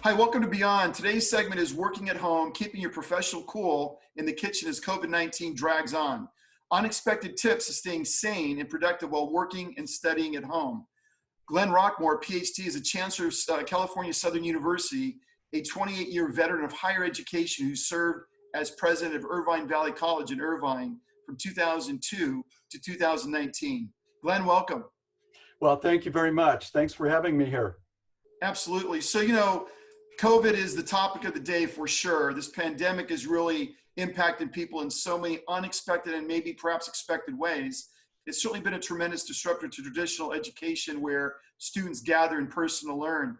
Hi, welcome to Beyond. Today's segment is working at home, keeping your professional cool in the kitchen as COVID-19 drags on. Unexpected tips to staying sane and productive while working and studying at home. Glenn Roquemore, Ph.D., is a chancellor of California Southern University, a 28-year veteran of higher education who served as president of Irvine Valley College in Irvine from 2002 to 2019. Glenn, welcome. Well, thank you very much. Thanks for having me here. Absolutely. So, COVID is the topic of the day for sure. This pandemic has really impacted people in so many unexpected and maybe perhaps expected ways. It's certainly been a tremendous disruptor to traditional education where students gather in person to learn.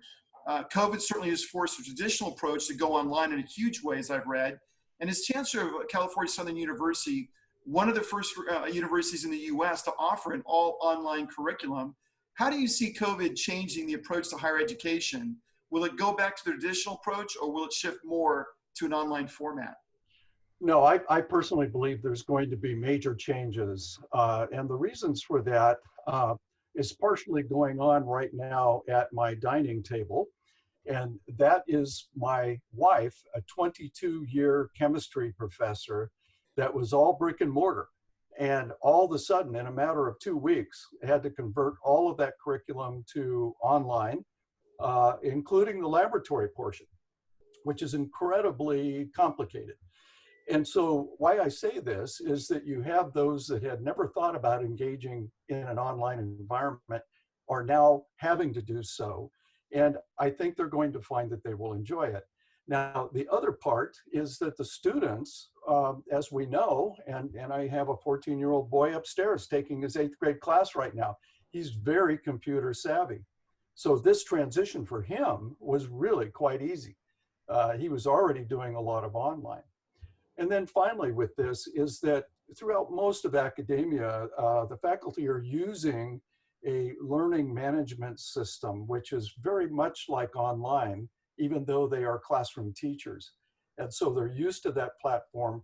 COVID certainly has forced the traditional approach to go online in a huge way, as I've read. And as chancellor of California Southern University, one of the first universities in the U.S. to offer an all online curriculum, how do you see COVID changing the approach to higher education? Will it go back to the traditional approach, or will it shift more to an online format? No, I personally believe there's going to be major changes. And the reasons for that is partially going on right now at my dining table. And that is my wife, a 22-year chemistry professor that was all brick and mortar. And all of a sudden, in a matter of 2 weeks, had to convert all of that curriculum to online, including the laboratory portion, which is incredibly complicated. And so why I say this is that you have those that had never thought about engaging in an online environment are now having to do so. And I think they're going to find that they will enjoy it. Now, the other part is that the students, as we know, and I have a 14-year-old boy upstairs taking his 8th grade class right now. He's very computer savvy. So this transition for him was really quite easy. He was already doing a lot of online. And then finally with this is that throughout most of academia, the faculty are using a learning management system, which is very much like online, even though they are classroom teachers. And so they're used to that platform.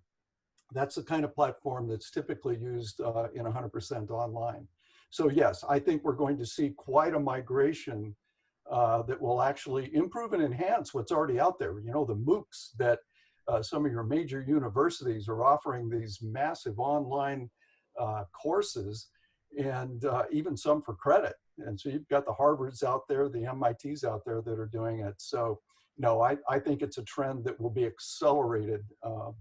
That's the kind of platform that's typically used in 100% online. So yes, I think we're going to see quite a migration that will actually improve and enhance what's already out there. You know, the MOOCs that some of your major universities are offering, these massive online courses, and even some for credit. And so you've got the Harvards out there, the MITs out there that are doing it. So no, I think it's a trend that will be accelerated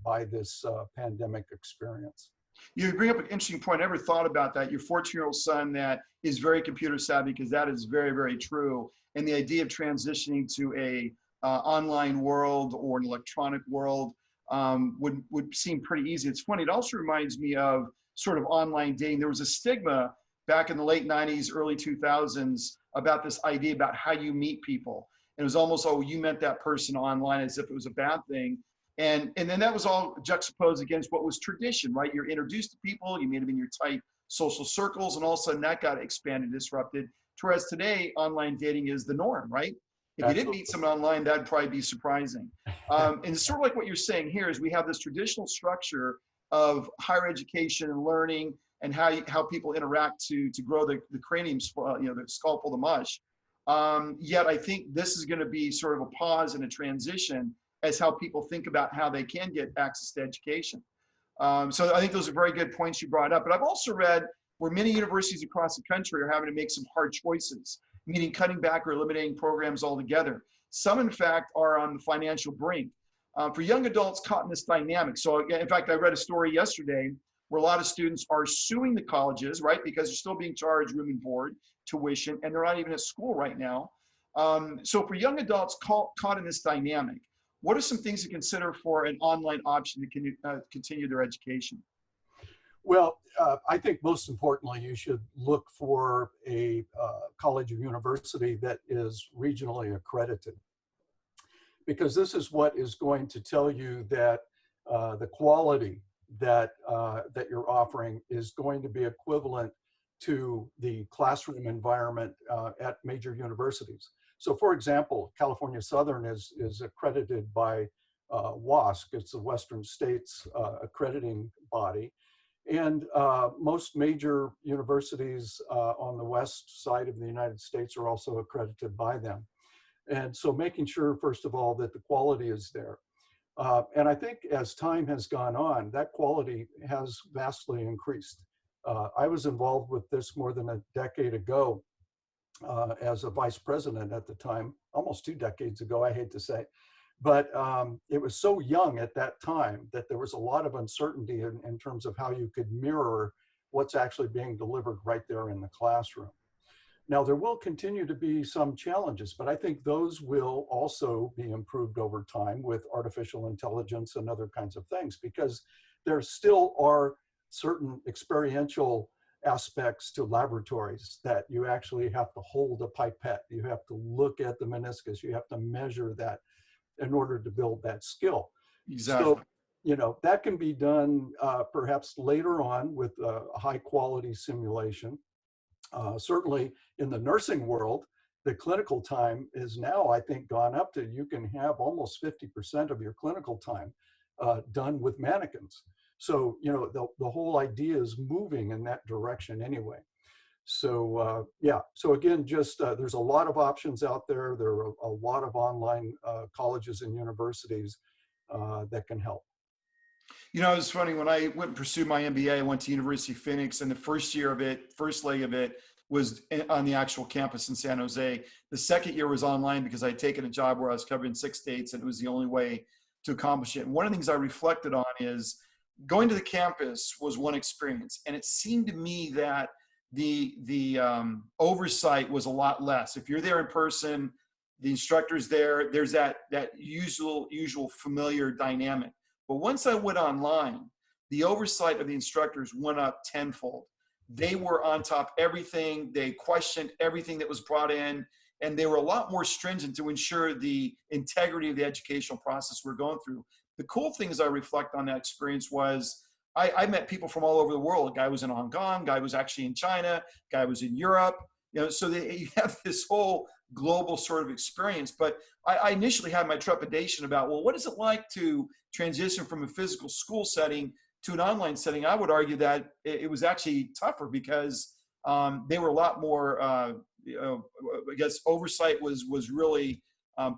by this pandemic experience. You bring up an interesting point. I never thought about that. Your 14-year-old son that is very computer savvy, because that is very, very true. And the idea of transitioning to a online world or an electronic world would seem pretty easy. It's funny. It also reminds me of sort of online dating. There was a stigma back in the late 90s, early 2000s about this idea about how you meet people. And it was almost, oh, you met that person online, as if it was a bad thing. And then that was all juxtaposed against what was tradition, right? You're introduced to people, you meet them in your tight social circles, and all of a sudden that got expanded, disrupted. Whereas today, online dating is the norm, right? If you didn't meet someone online, that'd probably be surprising. And it's sort of like what you're saying here is we have this traditional structure of higher education and learning and how people interact to grow the cranium, the skull full of mush. Yet I think this is going to be sort of a pause and a transition as how people think about how they can get access to education. So I think those are very good points you brought up. But I've also read where many universities across the country are having to make some hard choices, meaning cutting back or eliminating programs altogether. Some, in fact, are on the financial brink. For young adults caught in this dynamic. So in fact, I read a story yesterday where a lot of students are suing the colleges, right? Because they're still being charged room and board, tuition, and they're not even at school right now. So for young adults caught in this dynamic, what are some things to consider for an online option to continue their education? Well, I think most importantly, you should look for a college or university that is regionally accredited, because this is what is going to tell you that the quality that you're offering is going to be equivalent to the classroom environment at major universities. So for example, California Southern is accredited by WASC, it's the Western States accrediting body. And most major universities on the west side of the United States are also accredited by them. And so making sure, first of all, that the quality is there. And I think as time has gone on, that quality has vastly increased. I was involved with this more than a decade ago as a vice president at the time, almost 2 decades ago, I hate to say. But it was so young at that time that there was a lot of uncertainty in terms of how you could mirror what's actually being delivered right there in the classroom. Now, there will continue to be some challenges, but I think those will also be improved over time with artificial intelligence and other kinds of things, because there still are certain experiential aspects to laboratories that you actually have to hold a pipette, you have to look at the meniscus, you have to measure that in order to build that skill. Exactly. So, that can be done perhaps later on with high quality simulation. Certainly in the nursing world, the clinical time is now, I think, gone up to, you can have almost 50% of your clinical time done with mannequins. So, the whole idea is moving in that direction anyway. So, yeah, so again, just there's a lot of options out there. There are a lot of online colleges and universities that can help. It's funny, when I went and pursued my MBA, I went to University of Phoenix, and the first year of it, first leg of it was on the actual campus in San Jose. The second year was online because I'd taken a job where I was covering 6 states, and it was the only way to accomplish it. And one of the things I reflected on is going to the campus was one experience. And it seemed to me that the oversight was a lot less. If you're there in person, the instructor's there, there's that usual familiar dynamic. But once I went online, the oversight of the instructors went up tenfold. They were on top of everything. They questioned everything that was brought in, and they were a lot more stringent to ensure the integrity of the educational process we're going through. The cool thing as I reflect on that experience was I met people from all over the world. A guy was in Hong Kong, a guy was actually in China, a guy was in Europe. So you have this whole global sort of experience. But I initially had my trepidation about, well, what is it like to transition from a physical school setting to an online setting? I would argue that it was actually tougher because they were a lot more, I guess, oversight was really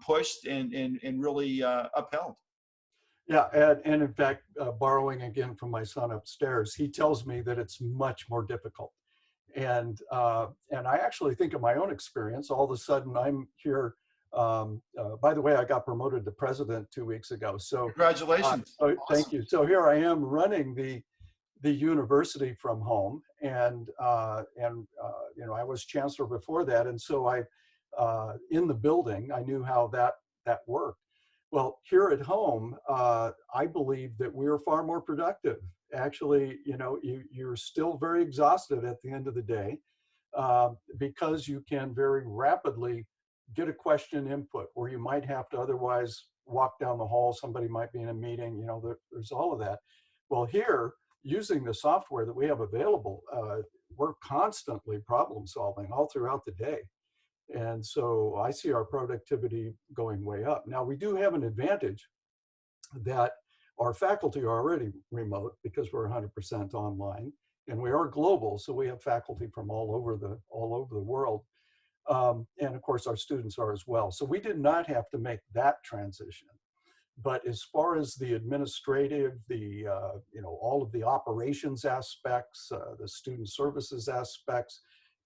pushed and really upheld. Yeah, and in fact, borrowing again from my son upstairs, he tells me that it's much more difficult. And I actually think of my own experience. All of a sudden, I'm here. By the way, I got promoted to president 2 weeks ago. So, Congratulations! so Awesome. thank you. So here I am running the university from home, and I was chancellor before that, and so I in the building, I knew how that worked. Well, here at home, I believe that we're far more productive. Actually, you're still very exhausted at the end of the day because you can very rapidly get a question input where you might have to otherwise walk down the hall. Somebody might be in a meeting, there's all of that. Well, here, using the software that we have available, we're constantly problem solving all throughout the day. And so I see our productivity going way up. Now, we do have an advantage that our faculty are already remote because we're 100% online, and we are global. So we have faculty from all over the world. And of course, our students are as well. So we did not have to make that transition. But as far as the administrative, all of the operations aspects, the student services aspects,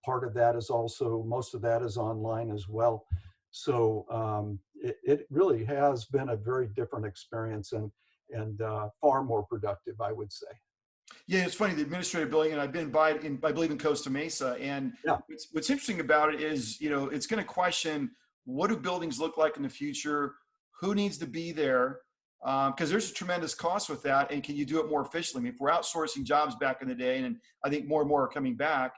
part of that is also, most of that is online as well. So it really has been a very different experience and far more productive, I would say. Yeah, it's funny, the administrative building, and I've been I believe in Costa Mesa. And Yeah. what's interesting about it is, it's going to question, what do buildings look like in the future? Who needs to be there? Because there's a tremendous cost with that. And can you do it more efficiently? I mean, if we're outsourcing jobs back in the day, and I think more and more are coming back,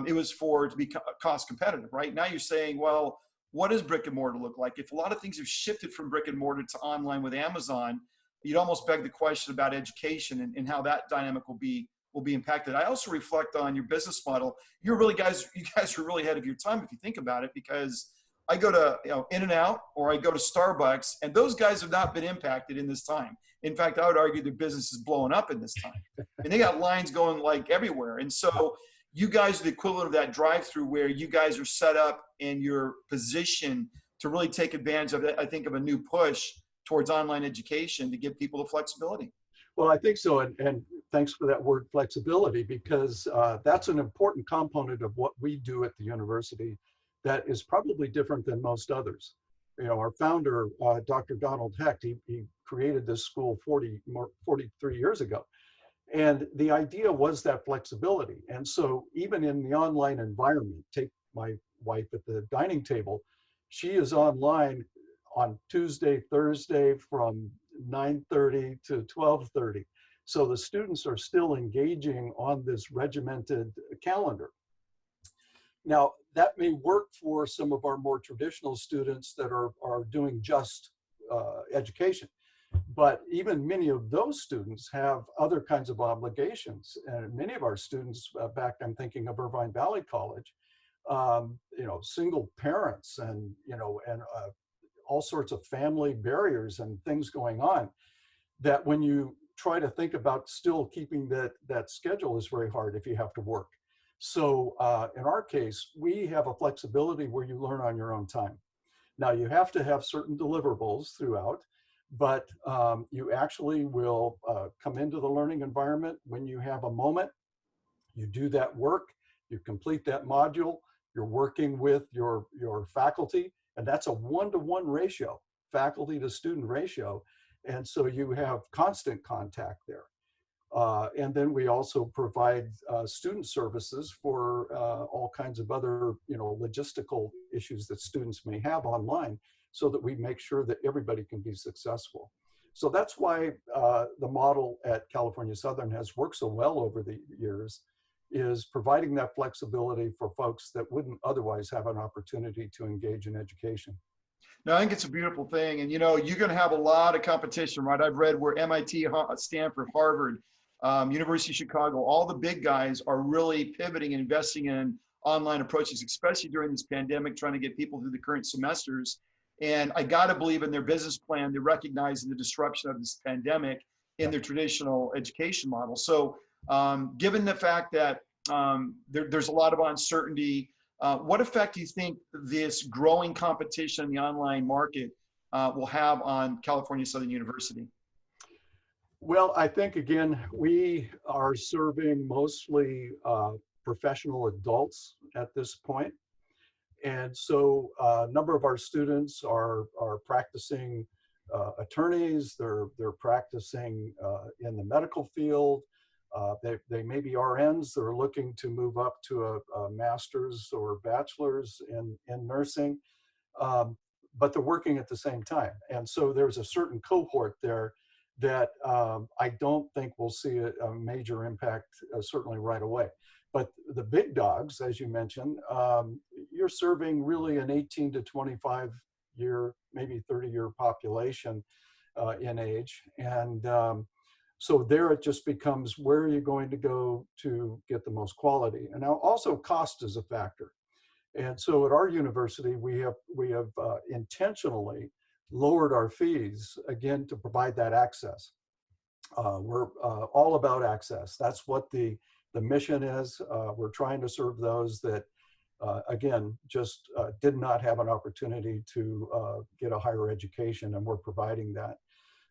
it was to be cost competitive, right? Now you're saying, well, what does brick and mortar look like? If a lot of things have shifted from brick and mortar to online with Amazon, you'd almost beg the question about education and how that dynamic will be impacted. I also reflect on your business model. You guys are really ahead of your time if you think about it, because I go to In-N-Out or I go to Starbucks, and those guys have not been impacted in this time. In fact, I would argue their business is blowing up in this time. And they got lines going like everywhere. And so you guys are the equivalent of that drive-through, where you guys are set up and you're positioned to really take advantage of it, I think, of a new push towards online education to give people the flexibility. Well, I think so. And thanks for that word flexibility, because that's an important component of what we do at the university that is probably different than most others. You know, our founder, Dr. Donald Hecht, he created this school 43 years ago. And the idea was that flexibility. And so even in the online environment, take my wife at the dining table, she is online on Tuesday, Thursday from 9:30 to 12:30. So the students are still engaging on this regimented calendar. Now, that may work for some of our more traditional students that are doing just education. But even many of those students have other kinds of obligations. And many of our students, back, I'm thinking of Irvine Valley College, you know, single parents and, you know, and all sorts of family barriers and things going on, that when you try to think about still keeping that schedule is very hard if you have to work. So in our case, we have a flexibility where you learn on your own time. Now, you have to have certain deliverables throughout, but you actually will come into the learning environment when you have a moment. You do that work, you complete that module, you're working with your faculty, and that's a 1-to-1 ratio, faculty to student ratio. And so you have constant contact there. And then we also provide student services for all kinds of other, you know, logistical issues that students may have online, so that we make sure that everybody can be successful. So that's why the model at California Southern has worked so well over the years, is providing that flexibility for folks that wouldn't otherwise have an opportunity to engage in education. No, I think it's a beautiful thing. And, you know, you're going to have a lot of competition, right? I've read where MIT, Stanford, Harvard, University of Chicago, all the big guys are really pivoting and investing in online approaches, especially during this pandemic, trying to get people through the current semesters. And I got to believe in their business plan, they're recognizing the disruption of this pandemic in their traditional education model. So given the fact that there's a lot of uncertainty, what effect do you think this growing competition in the online market will have on California Southern University? Well, I think, again, we are serving mostly professional adults at this point. And so a number of our students are practicing attorneys, they're practicing in the medical field. They may be RNs, they're looking to move up to a master's or bachelor's in nursing, but they're working at the same time. And so there's a certain cohort there that I don't think we'll see a major impact, certainly right away. But the big dogs, as you mentioned, you're serving really an 18 to 25 year, maybe 30-year population in age. And so there it just becomes, where are you going to go to get the most quality? And now also cost is a factor. And so at our university, we have intentionally lowered our fees, again, to provide that access. We're all about access. That's what the mission is. We're trying to serve those that, again, just did not have an opportunity to get a higher education, and we're providing that.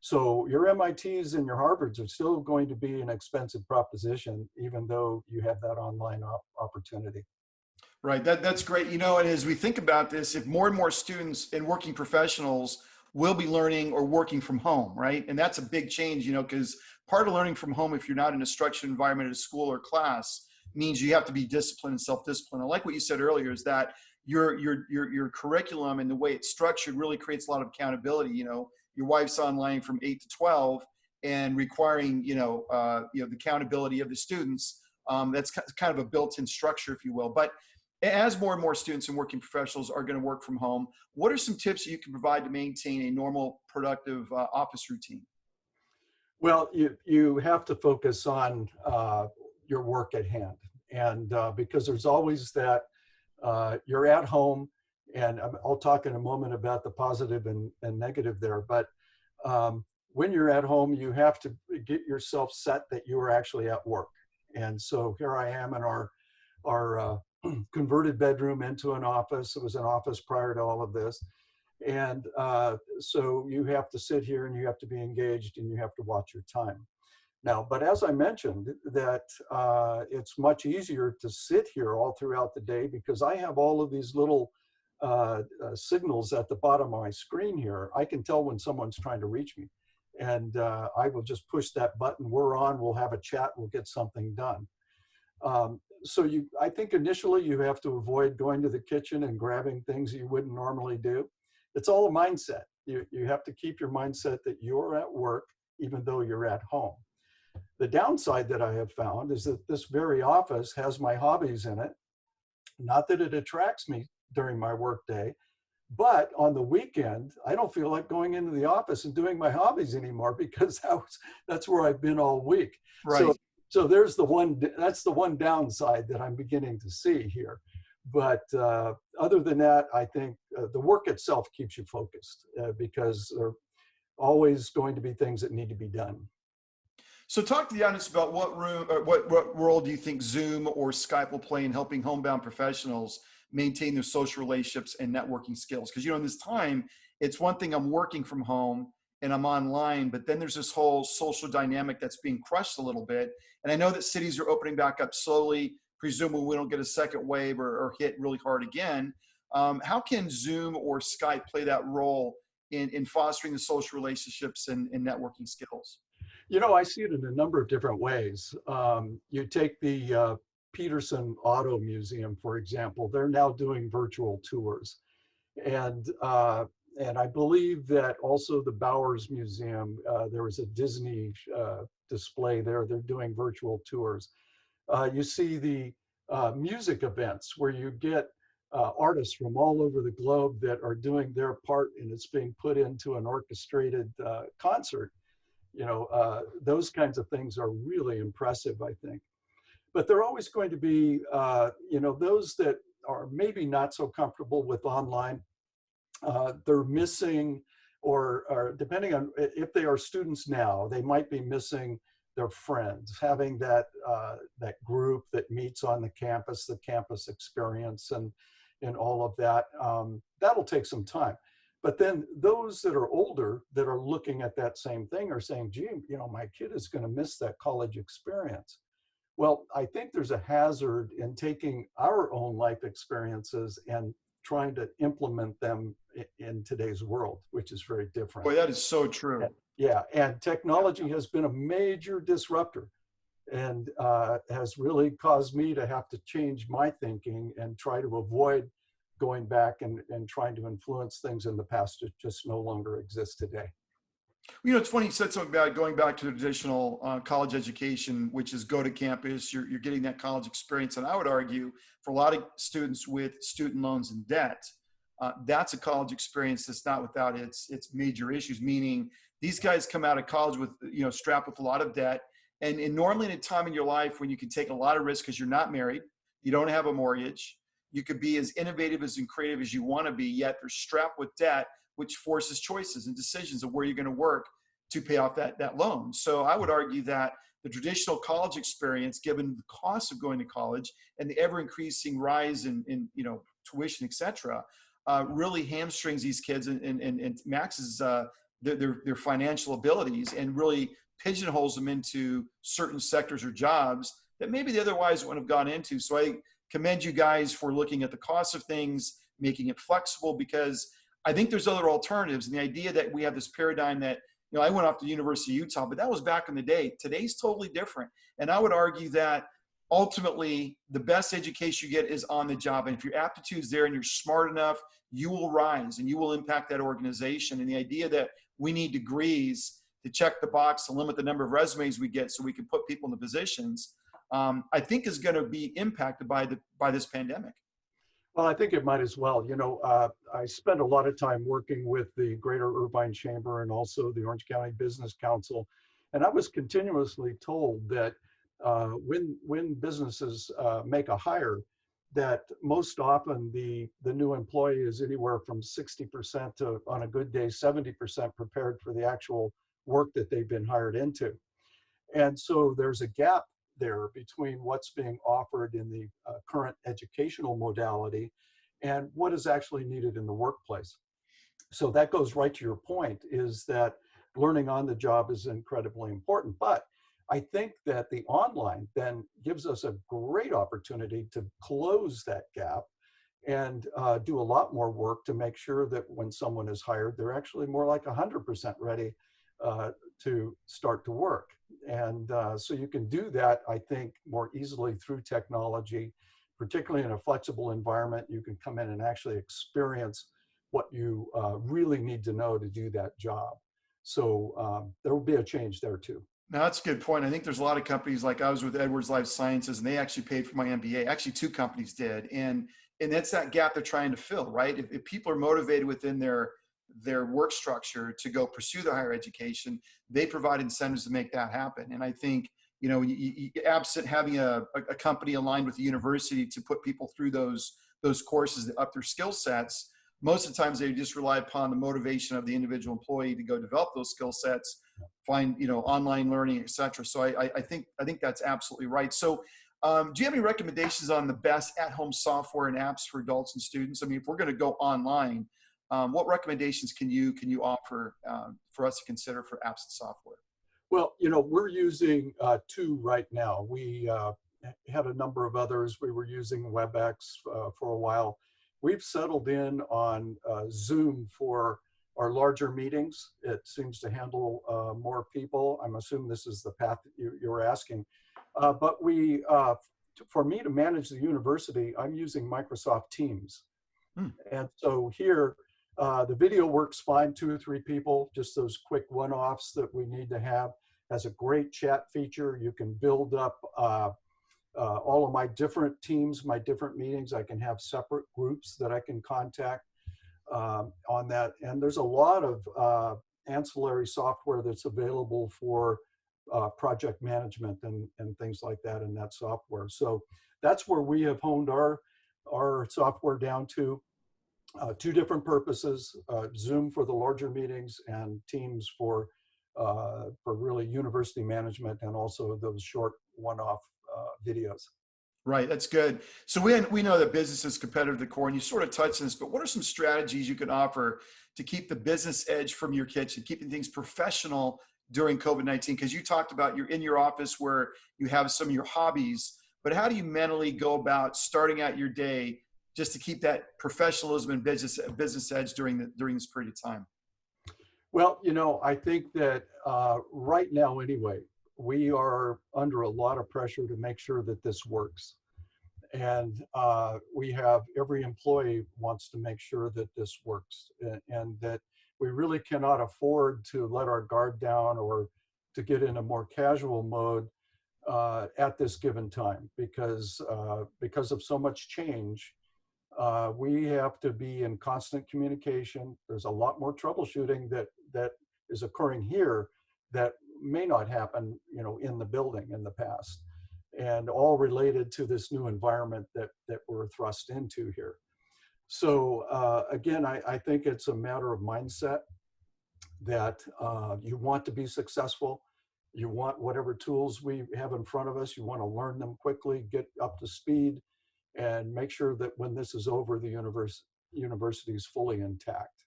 So your MITs and your Harvards are still going to be an expensive proposition, even though you have that online opportunity. Right, that's great. You know, and as we think about this, if more and more students and working professionals will be learning or working from home, right? And that's a big change, you know, because part of learning from home, if you're not in a structured environment at a school or class, means you have to be disciplined and self-disciplined. I like what you said earlier, is that your curriculum and the way it's structured really creates a lot of accountability. You know, your wife's online from 8 to 12 and requiring, the accountability of the students. That's kind of a built-in structure, if you will. But as more and more students and working professionals are going to work from home, what are some tips that you can provide to maintain a normal, productive office routine? Well, you have to focus on your work at hand. And because there's always that, you're at home, and I'll talk in a moment about the positive and negative there. But when you're at home, you have to get yourself set that you are actually at work. And so here I am in our converted bedroom into an office. It was an office prior to all of this. And so you have to sit here and you have to be engaged and you have to watch your time. Now, but as I mentioned, that it's much easier to sit here all throughout the day because I have all of these little signals at the bottom of my screen here. I can tell when someone's trying to reach me. And I will just push that button. We're on, we'll have a chat, we'll get something done. So I think initially you have to avoid going to the kitchen and grabbing things you wouldn't normally do. It's all a mindset. You have to keep your mindset that you're at work, even though you're at home. The downside that I have found is that this very office has my hobbies in it. Not that it attracts me during my workday, but on the weekend, I don't feel like going into the office and doing my hobbies anymore because that's where I've been all week. Right. So that's the one downside that I'm beginning to see here. But other than that, I think the work itself keeps you focused because there are always going to be things that need to be done. So talk to the audience about what role do you think Zoom or Skype will play in helping homebound professionals maintain their social relationships and networking skills? Because, in this time, it's one thing I'm working from home and I'm online, but then there's this whole social dynamic that's being crushed a little bit. And I know that cities are opening back up slowly, presumably we don't get a second wave or hit really hard again. How can Zoom or Skype play that role in fostering the social relationships and networking skills? I see it in a number of different ways. You take the Peterson Auto Museum, for example. They're now doing virtual tours. And I believe that also the Bowers Museum, there was a Disney display there. They're doing virtual tours. You see the music events where you get artists from all over the globe that are doing their part and it's being put into an orchestrated concert. Those kinds of things are really impressive, I think. But there are always going to be, those that are maybe not so comfortable with online. They're missing, or depending on if they are students now, they might be missing their friends, having that group that meets on the campus experience, and all of that. That'll take some time. But then those that are older that are looking at that same thing are saying, gee, my kid is going to miss that college experience. Well, I think there's a hazard in taking our own life experiences and trying to implement them in today's world, which is very different. Boy, that is so true. Yeah, and technology has been a major disruptor and has really caused me to have to change my thinking and try to avoid going back and trying to influence things in the past that just no longer exist today. It's funny you said something about going back to the traditional college education, which is go to campus, you're getting that college experience. And I would argue for a lot of students with student loans and debt, that's a college experience that's not without its major issues, meaning these guys come out of college with, strapped with a lot of debt. And normally in a time in your life when you can take a lot of risk because you're not married, you don't have a mortgage, you could be as innovative and creative as you want to be, yet they're strapped with debt, which forces choices and decisions of where you're going to work to pay off that loan. So I would argue that the traditional college experience, given the cost of going to college and the ever increasing rise in tuition, et cetera, really hamstrings these kids and maxes their financial abilities and really pigeonholes them into certain sectors or jobs that maybe they otherwise wouldn't have gone into. So I commend you guys for looking at the cost of things, making it flexible, because I think there's other alternatives. And the idea that we have this paradigm that, I went off to the University of Utah, but that was back in the day. Today's totally different. And I would argue that ultimately the best education you get is on the job. And if your aptitude's there and you're smart enough, you will rise and you will impact that organization. And the idea that we need degrees to check the box to limit the number of resumes we get so we can put people in the positions, I think is going to be impacted by this pandemic. Well, I think it might as well. I spent a lot of time working with the Greater Irvine Chamber and also the Orange County Business Council. And I was continuously told that when businesses make a hire, that most often the new employee is anywhere from 60% to, on a good day, 70% prepared for the actual work that they've been hired into. And so there's a gap there between what's being offered in the current educational modality and what is actually needed in the workplace. So that goes right to your point, is that learning on the job is incredibly important. But I think that the online then gives us a great opportunity to close that gap and do a lot more work to make sure that when someone is hired, they're actually more like 100% ready to start to work. And so you can do that, I think, more easily through technology, particularly in a flexible environment. You can come in and actually experience what you really need to know to do that job. So there will be a change there too. Now, that's a good point. I think there's a lot of companies, like I was with Edwards Life Sciences, and they actually paid for my MBA. Actually, two companies did. And that's that gap they're trying to fill, right? If people are motivated within their work structure to go pursue their higher education, they provide incentives to make that happen. And I think, absent having a company aligned with the university to put people through those courses that up their skill sets, most of the times they just rely upon the motivation of the individual employee to go develop those skill sets, find online learning, et cetera. So I think that's absolutely right. So do you have any recommendations on the best at-home software and apps for adults and students? I mean, if we're going to go online, what recommendations can you offer for us to consider for apps and software? Well, we're using two right now. We had a number of others. We were using WebEx for a while. We've settled in on Zoom for our larger meetings. It seems to handle more people. I'm assuming this is the path that you're asking. But for me to manage the university, I'm using Microsoft Teams. And so here, the video works fine, 2 or 3 people, just those quick one-offs that we need to have. Has a great chat feature. You can build up all of my different teams, my different meetings. I can have separate groups that I can contact on that. And there's a lot of ancillary software that's available for project management and things like that in that software. So that's where we have honed our software down to. 2 different purposes: Zoom for the larger meetings and Teams for really university management, and also those short one-off videos. Right, that's good. So we know that business is competitive to the core, and you sort of touched on this, but what are some strategies you can offer to keep the business edge from your kitchen, keeping things professional during COVID-19? Because you talked about you're in your office where you have some of your hobbies, but how do you mentally go about starting out your day just to keep that professionalism and business edge during this period of time? Well, I think that right now anyway, we are under a lot of pressure to make sure that this works. And we have, every employee wants to make sure that this works, and that we really cannot afford to let our guard down or to get in a more casual mode at this given time, because of so much change. We have to be in constant communication. There's a lot more troubleshooting that is occurring here that may not happen, in the building in the past, and all related to this new environment that we're thrust into here. So again, I think it's a matter of mindset, that you want to be successful. You want whatever tools we have in front of us, you want to learn them quickly, get up to speed, and make sure that when this is over, the university is fully intact.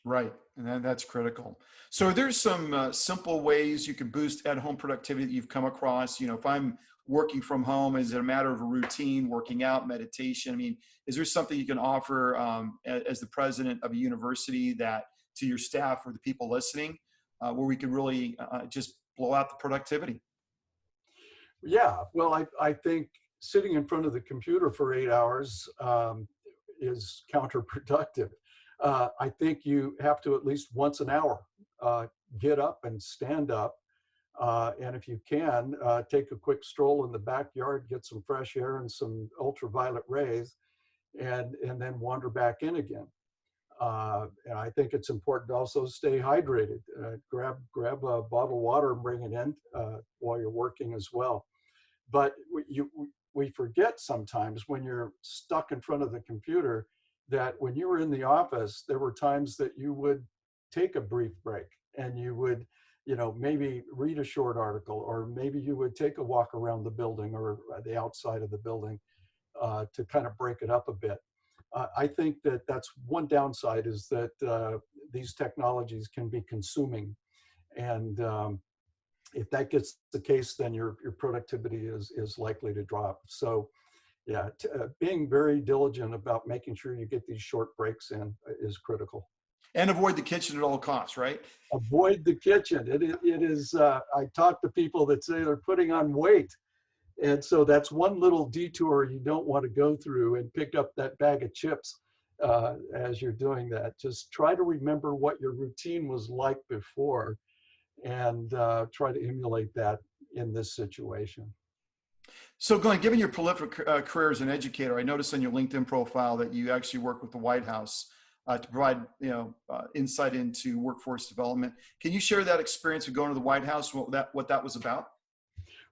Right, and that's critical. So there's some simple ways you can boost at-home productivity that you've come across. If I'm working from home, is it a matter of a routine, working out, meditation? I mean, is there something you can offer as the president of a university that to your staff or the people listening, where we can really just blow out the productivity? Yeah, well, I think sitting in front of the computer for 8 hours is counterproductive. I think you have to at least once an hour get up and stand up. And if you can, take a quick stroll in the backyard, get some fresh air and some ultraviolet rays, and then wander back in again. And I think it's important to also stay hydrated. Grab a bottle of water and bring it in while you're working as well. But we forget sometimes, when you're stuck in front of the computer, that when you were in the office, there were times that you would take a brief break, and you would, maybe read a short article, or maybe you would take a walk around the building or the outside of the building to kind of break it up a bit. I think that that's one downside, is that these technologies can be consuming. And if that gets the case, then your productivity is likely to drop. So yeah, being very diligent about making sure you get these short breaks in is critical. And avoid the kitchen at all costs, right? Avoid the kitchen. It is, I talk to people that say they're putting on weight. And so that's one little detour you don't want to go through, and pick up that bag of chips as you're doing that. Just try to remember what your routine was like before, and try to emulate that in this situation. So Glenn, given your prolific career as an educator, I noticed on your LinkedIn profile that you actually work with the White House to provide, insight into workforce development. Can you share that experience of going to the White House, what that was about?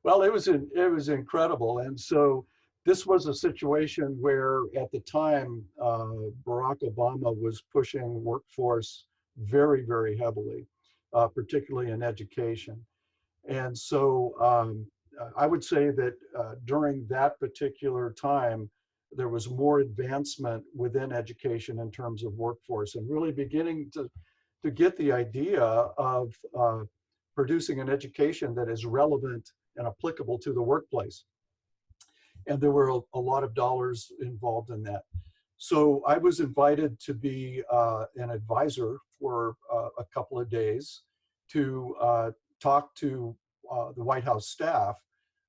Well, it was incredible. And so this was a situation where at the time, Barack Obama was pushing workforce very, very heavily, particularly in education. And so I would say that during that particular time, there was more advancement within education in terms of workforce, and really beginning to get the idea of producing an education that is relevant and applicable to the workplace. And there were a lot of dollars involved in that. So I was invited to be an advisor for a couple of days to talk to the White House staff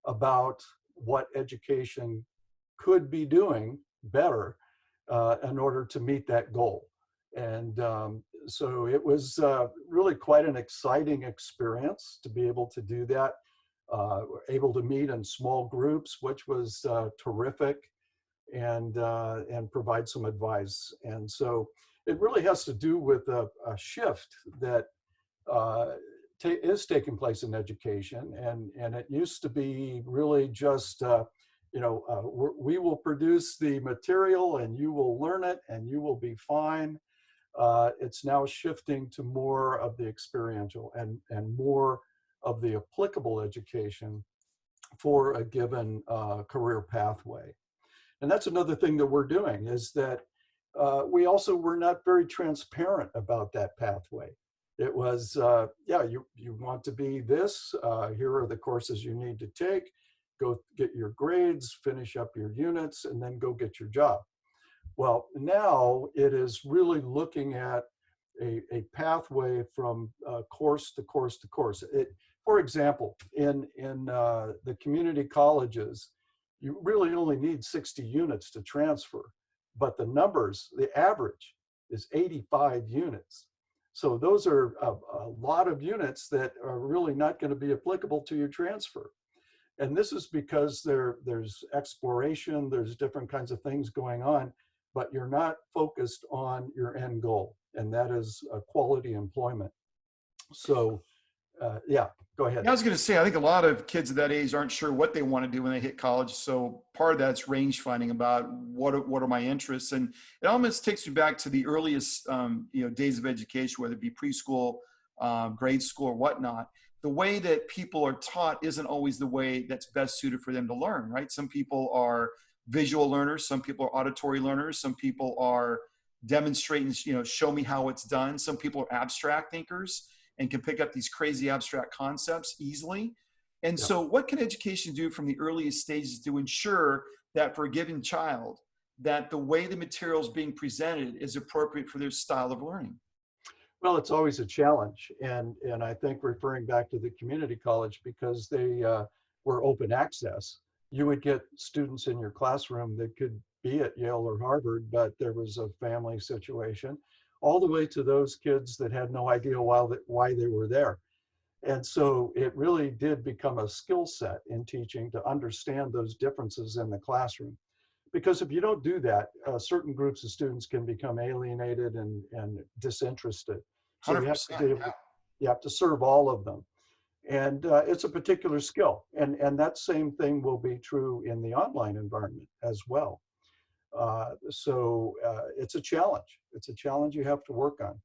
about what education could be doing better in order to meet that goal. And so it was really quite an exciting experience to be able to do that. Able to meet in small groups, which was terrific, and provide some advice. And so it really has to do with a shift that is taking place in education. And it used to be really just, we will produce the material and you will learn it and you will be fine. It's now shifting to more of the experiential and more of the applicable education for a given career pathway. And that's another thing that we're doing, is that we also were not very transparent about that pathway. It was, you want to be this, here are the courses you need to take, go get your grades, finish up your units, and then go get your job. Well, now it is really looking at a pathway from course to course to course. For example, in the community colleges, you really only need 60 units to transfer, but the numbers, the average is 85 units. So those are a lot of units that are really not going to be applicable to your transfer. And this is because there's exploration, there's different kinds of things going on, but you're not focused on your end goal, and that is quality employment. So go ahead. Yeah, I was going to say, I think a lot of kids at that age aren't sure what they want to do when they hit college. So part of that's range finding about what are my interests. And it almost takes me back to the earliest, days of education, whether it be preschool, grade school, or whatnot. The way that people are taught isn't always the way that's best suited for them to learn, right? Some people are visual learners. Some people are auditory learners. Some people are demonstrating, show me how it's done. Some people are abstract thinkers and can pick up these crazy abstract concepts easily. And so what can education do from the earliest stages to ensure that for a given child, that the way the material is being presented is appropriate for their style of learning? Well, it's always a challenge. And I think, referring back to the community college, because they were open access, you would get students in your classroom that could be at Yale or Harvard, but there was a family situation, all the way to those kids that had no idea why they were there. And so it really did become a skill set in teaching to understand those differences in the classroom. Because if you don't do that, certain groups of students can become alienated and disinterested. So 100%, you have to be able you have to serve all of them. And it's a particular skill. And that same thing will be true in the online environment as well. So it's a challenge. It's a challenge you have to work on.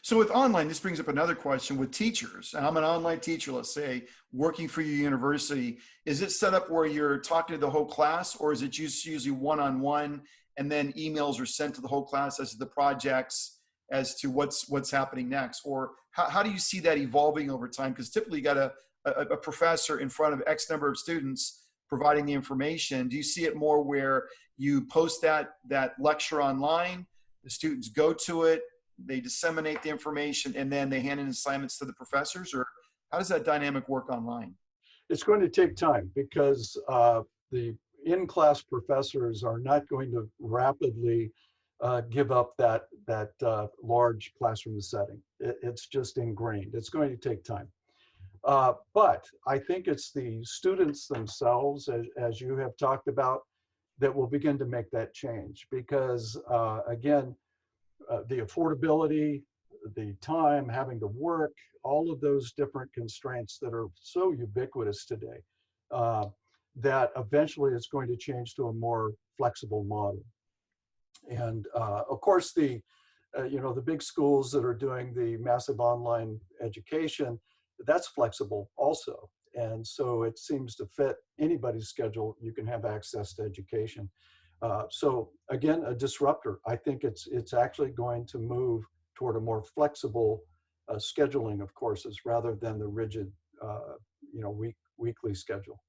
So with online, this brings up another question with teachers. And I'm an online teacher, let's say, working for your university. Is it set up where you're talking to the whole class, or is it just usually one-on-one and then emails are sent to the whole class as to the projects? as to what's happening next? Or how do you see that evolving over time? Because typically you got a professor in front of X number of students providing the information. Do you see it more where you post that lecture online, the students go to it, they disseminate the information, and then they hand in assignments to the professors? Or how does that dynamic work online? It's going to take time because the in-class professors are not going to rapidly give up that large classroom setting. It's just ingrained. It's going to take time. But I think it's the students themselves, as you have talked about, that will begin to make that change. Because again, the affordability, the time, having to work, all of those different constraints that are so ubiquitous today, that eventually it's going to change to a more flexible model. And of course, the big schools that are doing the massive online education, that's flexible also. And so it seems to fit anybody's schedule. You can have access to education. So again, a disruptor. I think it's actually going to move toward a more flexible scheduling of courses rather than the rigid, weekly schedule.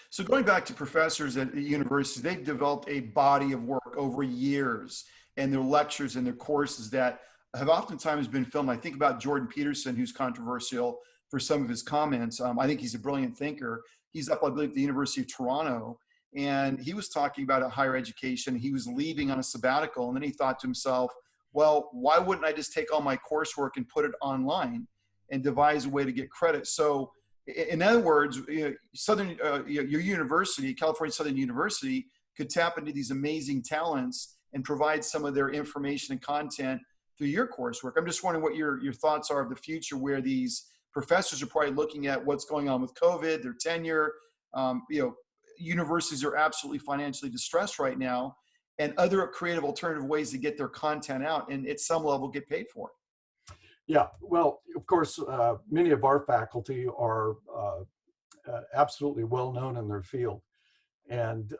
So going back to professors at universities, they've developed a body of work over years, and their lectures and their courses that have oftentimes been filmed. I think about Jordan Peterson, who's controversial for some of his comments. I think he's a brilliant thinker. He's up, I believe, at the University of Toronto, and he was talking about higher education. He was leaving on a sabbatical, and then he thought to himself, well, why wouldn't I just take all my coursework and put it online and devise a way to get credit? So in other words, your university, California Southern University, could tap into these amazing talents and provide some of their information and content through your coursework. I'm just wondering what your thoughts are of the future, where these professors are probably looking at what's going on with COVID, their tenure. Universities are absolutely financially distressed right now, and other creative alternative ways to get their content out and at some level get paid for it. Yeah, well, of course, many of our faculty are absolutely well known in their field, and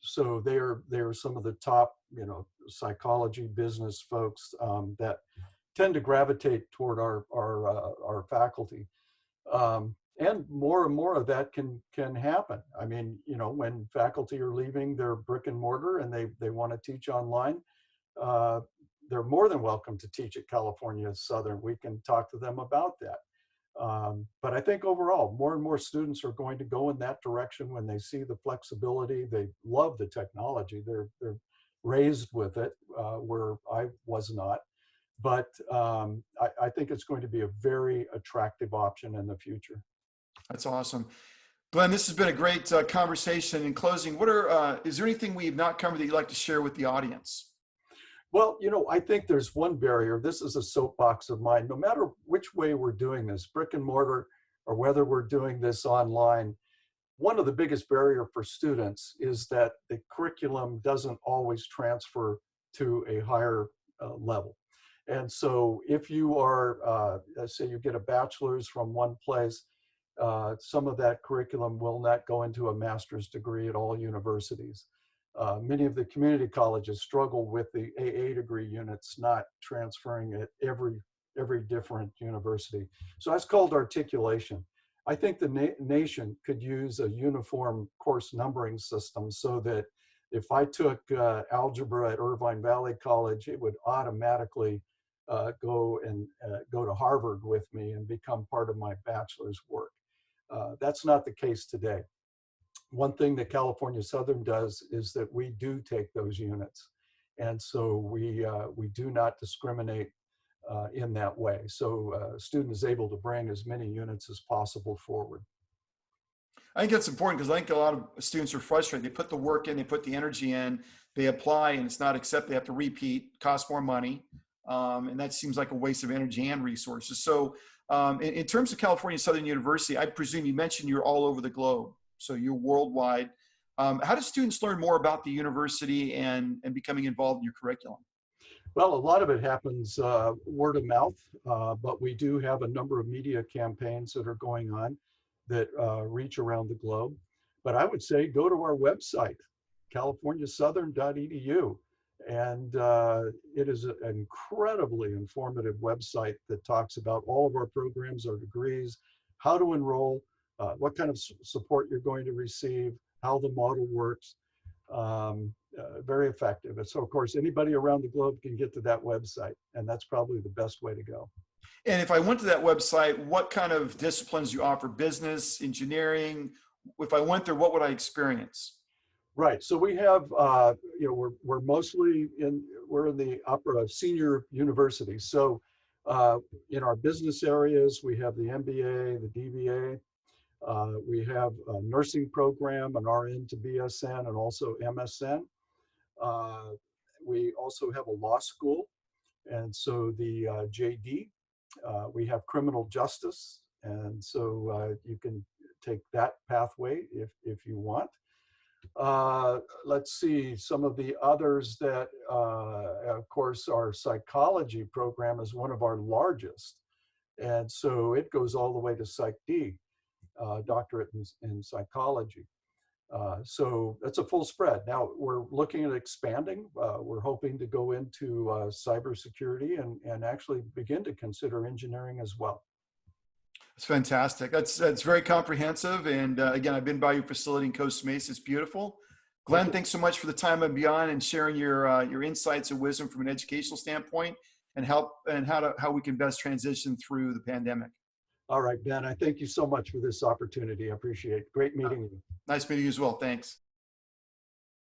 so they're some of the top, psychology, business folks that tend to gravitate toward our faculty, and more of that can happen. I mean, when faculty are leaving their brick and mortar and they want to teach online. They're more than welcome to teach at California Southern. We can talk to them about that. But I think overall, more and more students are going to go in that direction when they see the flexibility. They love the technology. They're raised with it, where I was not. But I think it's going to be a very attractive option in the future. That's awesome. Glenn, this has been a great conversation. In closing, is there anything we've not covered that you'd like to share with the audience? Well, I think there's one barrier. This is a soapbox of mine. No matter which way we're doing this, brick and mortar, or whether we're doing this online, one of the biggest barrier for students is that the curriculum doesn't always transfer to a higher level. And so if you are, say you get a bachelor's from one place, some of that curriculum will not go into a master's degree at all universities. Many of the community colleges struggle with the AA degree units not transferring at every different university. So that's called articulation. I think the nation could use a uniform course numbering system so that if I took algebra at Irvine Valley College, it would automatically go to Harvard with me and become part of my bachelor's work. That's not the case today. One thing that California Southern does is that we do take those units. And so we do not discriminate in that way. So a student is able to bring as many units as possible forward. I think that's important because I think a lot of students are frustrated. They put the work in, they put the energy in, they apply, and it's not accepted. They have to repeat, cost more money. And that seems like a waste of energy and resources. So in terms of California Southern University, I presume you mentioned you're all over the globe. So you're worldwide. How do students learn more about the university and becoming involved in your curriculum? Well, a lot of it happens word of mouth, but we do have a number of media campaigns that are going on that reach around the globe. But I would say go to our website, californiasouthern.edu. And it is an incredibly informative website that talks about all of our programs, our degrees, how to enroll, what kind of support you're going to receive, how the model works. Very effective. And so, of course, anybody around the globe can get to that website, and that's probably the best way to go. And if I went to that website, what kind of disciplines do you offer? Business, engineering? If I went there, what would I experience? Right. So we have, we're mostly we're in the upper senior universities. So in our business areas, we have the MBA, the DBA. We have a nursing program, an RN to BSN, and also MSN. We also have a law school, and so the JD. We have criminal justice, and so you can take that pathway if you want. Let's see, some of the others that, of course, our psychology program is one of our largest. And so it goes all the way to Psych D, doctorate in psychology. So that's a full spread. Now we're looking at expanding. We're hoping to go into cybersecurity and actually begin to consider engineering as well. It's fantastic. That's very comprehensive. And again, I've been by your facility in Costa Mesa. It's beautiful. Glenn, thanks so much for the time and beyond and sharing your insights and wisdom from an educational standpoint and how we can best transition through the pandemic. All right, Ben, I thank you so much for this opportunity. I appreciate it. Great meeting you. Nice meeting you as well. Thanks.